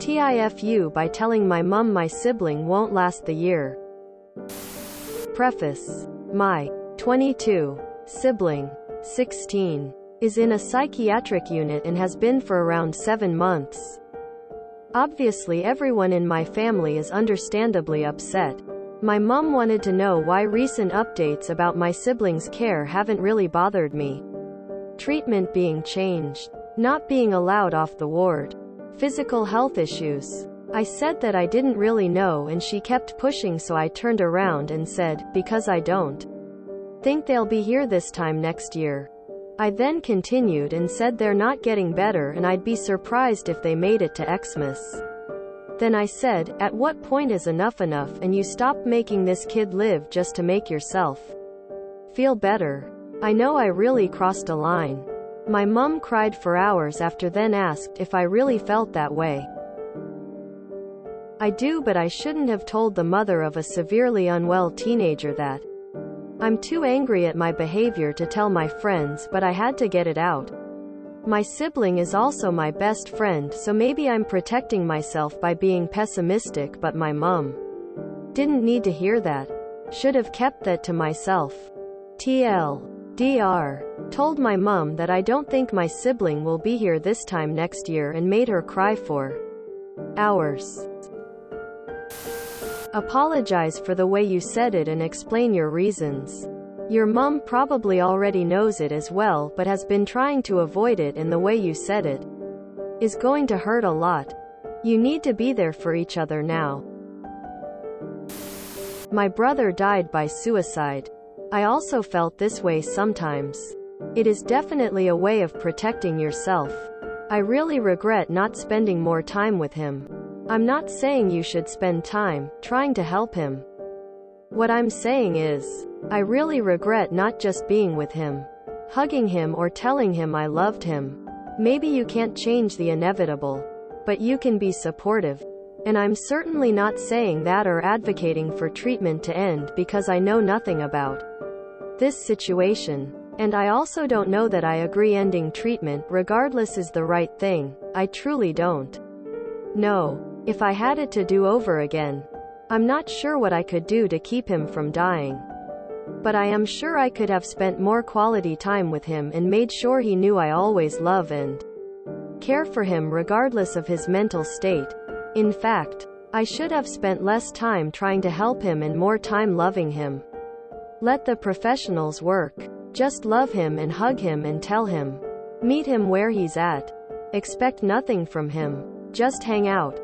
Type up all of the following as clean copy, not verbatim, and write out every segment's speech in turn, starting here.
TIFU by telling my mum my sibling won't last the year. Preface. My 22 sibling, 16, is in a psychiatric unit and has been for around 7 months. Obviously everyone in my family is understandably upset. My mum wanted to know why recent updates about my siblings' care haven't really bothered me. Treatment being changed, not being allowed off the ward, physical health issues. I said that I didn't really know and she kept pushing, so I turned around and said, because I don't think they'll be here this time next year. I then continued and said they're not getting better and I'd be surprised if they made it to Xmas. Then I said, at what point is enough and you stop making this kid live just to make yourself feel better? I know I really crossed a line. My mum cried for hours after, then asked if I really felt that way. I do, but I shouldn't have told the mother of a severely unwell teenager that. I'm too angry at my behavior to tell my friends, but I had to get it out. My sibling is also my best friend, so maybe I'm protecting myself by being pessimistic, but my mum didn't need to hear that. Should have kept that to myself. TLDR. Told my mum that I don't think my sibling will be here this time next year and made her cry for hours. Apologize for the way you said it and explain your reasons. Your mum probably already knows it as well, but has been trying to avoid it, and the way you said it is going to hurt a lot. You need to be there for each other now. My brother died by suicide. I also felt this way sometimes. It is definitely a way of protecting yourself. I really regret not spending more time with him. I'm not saying you should spend time trying to help him. What I'm saying is, I really regret not just being with him, hugging him, or telling him I loved him. Maybe you can't change the inevitable, but you can be supportive. And I'm certainly not saying that or advocating for treatment to end, because I know nothing about this situation. And I also don't know that I agree ending treatment, regardless, is the right thing. I truly don't know. If I had it to do over again, I'm not sure what I could do to keep him from dying. But I am sure I could have spent more quality time with him and made sure he knew I always love and care for him regardless of his mental state. In fact, I should have spent less time trying to help him and more time loving him. Let the professionals work. Just love him and hug him and tell him. Meet him where he's at. Expect nothing from him. Just hang out.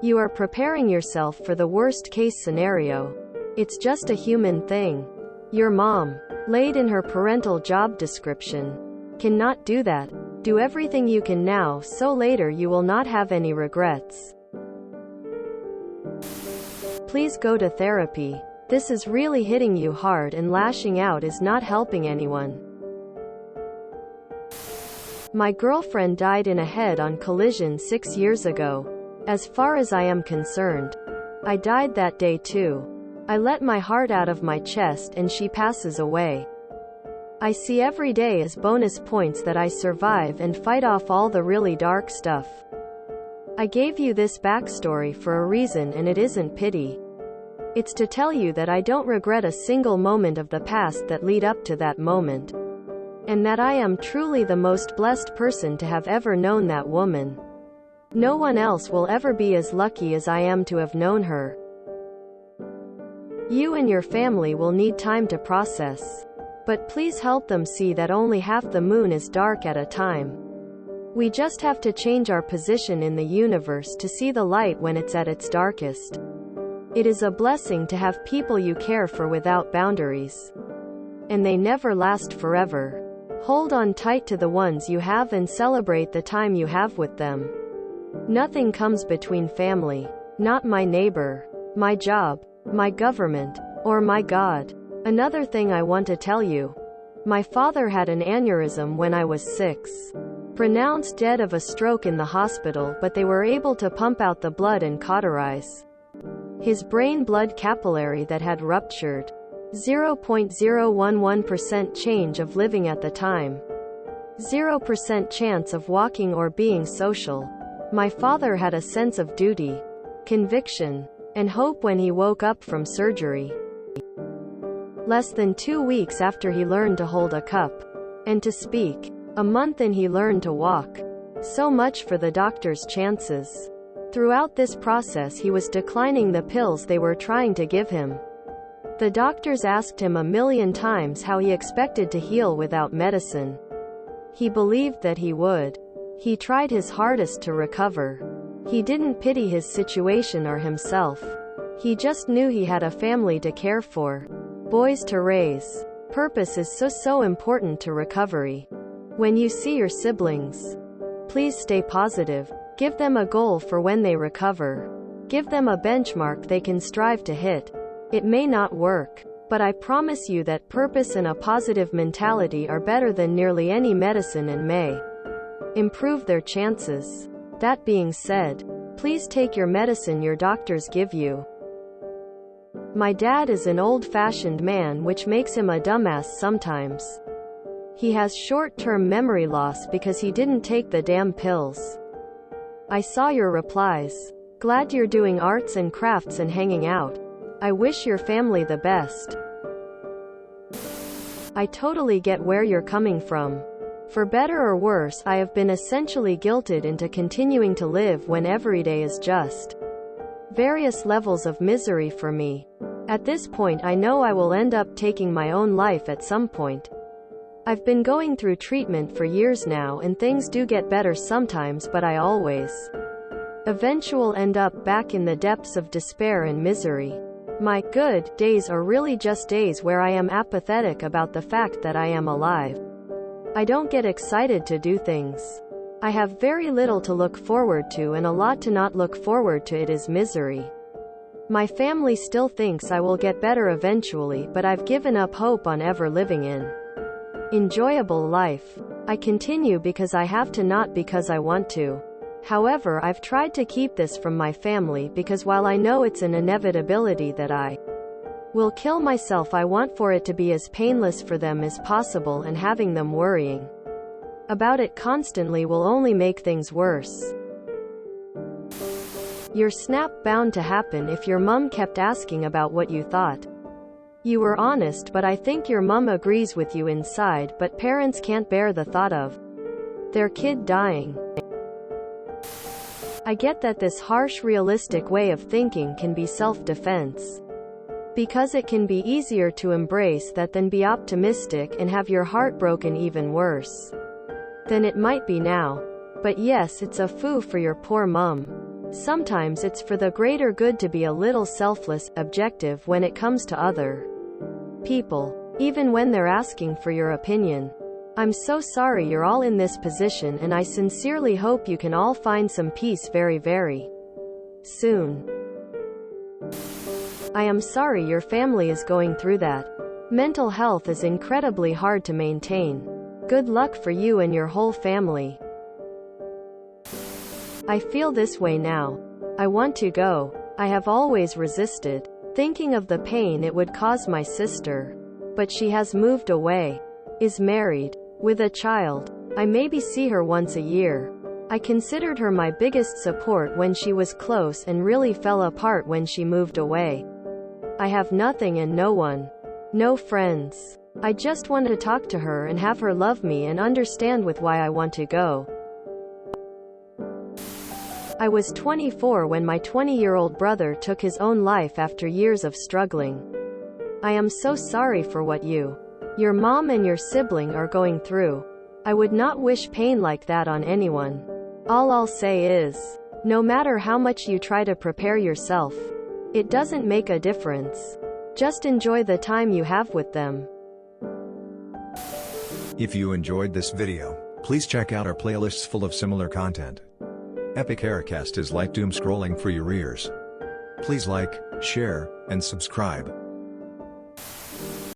You are preparing yourself for the worst case scenario. It's just a human thing. Your mom, laid in her parental job description, cannot do that. Do everything you can now, so later you will not have any regrets. Please go to therapy. This is really hitting you hard, and lashing out is not helping anyone. My girlfriend died in a head-on collision 6 years ago. As far as I am concerned, I died that day too. I let my heart out of my chest and she passes away. I see every day as bonus points that I survive and fight off all the really dark stuff. I gave you this backstory for a reason, and it isn't pity. It's to tell you that I don't regret a single moment of the past that lead up to that moment. And that I am truly the most blessed person to have ever known that woman. No one else will ever be as lucky as I am to have known her. You and your family will need time to process. But please help them see that only half the moon is dark at a time. We just have to change our position in the universe to see the light when it's at its darkest. It is a blessing to have people you care for without boundaries. And they never last forever. Hold on tight to the ones you have and celebrate the time you have with them. Nothing comes between family. Not my neighbor, my job, my government, or my God. Another thing I want to tell you. My father had an aneurysm when I was 6. Pronounced dead of a stroke in the hospital, but they were able to pump out the blood and cauterize his brain blood capillary that had ruptured. 0.011% change of living at the time. 0% chance of walking or being social. My father had a sense of duty, conviction, and hope when he woke up from surgery. Less than 2 weeks after he learned to hold a cup and to speak. A month in he learned to walk. So much for the doctor's chances. Throughout this process he was declining the pills they were trying to give him. The doctors asked him 1,000,000 times how he expected to heal without medicine. He believed that he would. He tried his hardest to recover. He didn't pity his situation or himself. He just knew he had a family to care for, boys to raise. Purpose is so important to recovery. When you see your siblings, please stay positive. Give them a goal for when they recover. Give them a benchmark they can strive to hit. It may not work, but I promise you that purpose and a positive mentality are better than nearly any medicine and may improve their chances. That being said, please take your medicine your doctors give you. My dad is an old-fashioned man, which makes him a dumbass sometimes. He has short-term memory loss because he didn't take the damn pills. I saw your replies. Glad you're doing arts and crafts and hanging out. I wish your family the best. I totally get where you're coming from. For better or worse, I have been essentially guilted into continuing to live when every day is just various levels of misery for me. At this point I know I will end up taking my own life at some point. I've been going through treatment for years now and things do get better sometimes, but I always eventually end up back in the depths of despair and misery. My good days are really just days where I am apathetic about the fact that I am alive. I don't get excited to do things. I have very little to look forward to and a lot to not look forward to. It is misery. My family still thinks I will get better eventually, but I've given up hope on ever living in enjoyable life. I continue because I have to, not because I want to. However, I've tried to keep this from my family because while I know it's an inevitability that I will kill myself, I want for it to be as painless for them as possible, and having them worrying about it constantly will only make things worse. Your snap bound to happen if your mum kept asking about what you thought. You were honest, but I think your mum agrees with you inside, but parents can't bear the thought of their kid dying. I get that this harsh, realistic way of thinking can be self-defense. Because it can be easier to embrace that than be optimistic and have your heart broken even worse than it might be now. But yes, it's a foo for your poor mum. Sometimes it's for the greater good to be a little selfless, objective when it comes to other people, even when they're asking for your opinion. I'm so sorry you're all in this position, and I sincerely hope you can all find some peace very, very soon. I am sorry your family is going through that. Mental health is incredibly hard to maintain. Good luck for you and your whole family. I feel this way now. I want to go. I have always resisted, thinking of the pain it would cause my sister. But she has moved away, is married, with a child. I maybe see her once a year. I considered her my biggest support when she was close and really fell apart when she moved away. I have nothing and no one. No friends. I just want to talk to her and have her love me and understand with why I want to go. I was 24 when my 20-year-old brother took his own life after years of struggling. I am so sorry for what you, your mom and your sibling are going through. I would not wish pain like that on anyone. All I'll say is, no matter how much you try to prepare yourself, it doesn't make a difference. Just enjoy the time you have with them. If you enjoyed this video, please check out our playlists full of similar content. Epic Aircast is like doom scrolling for your ears. Please like, share, and subscribe.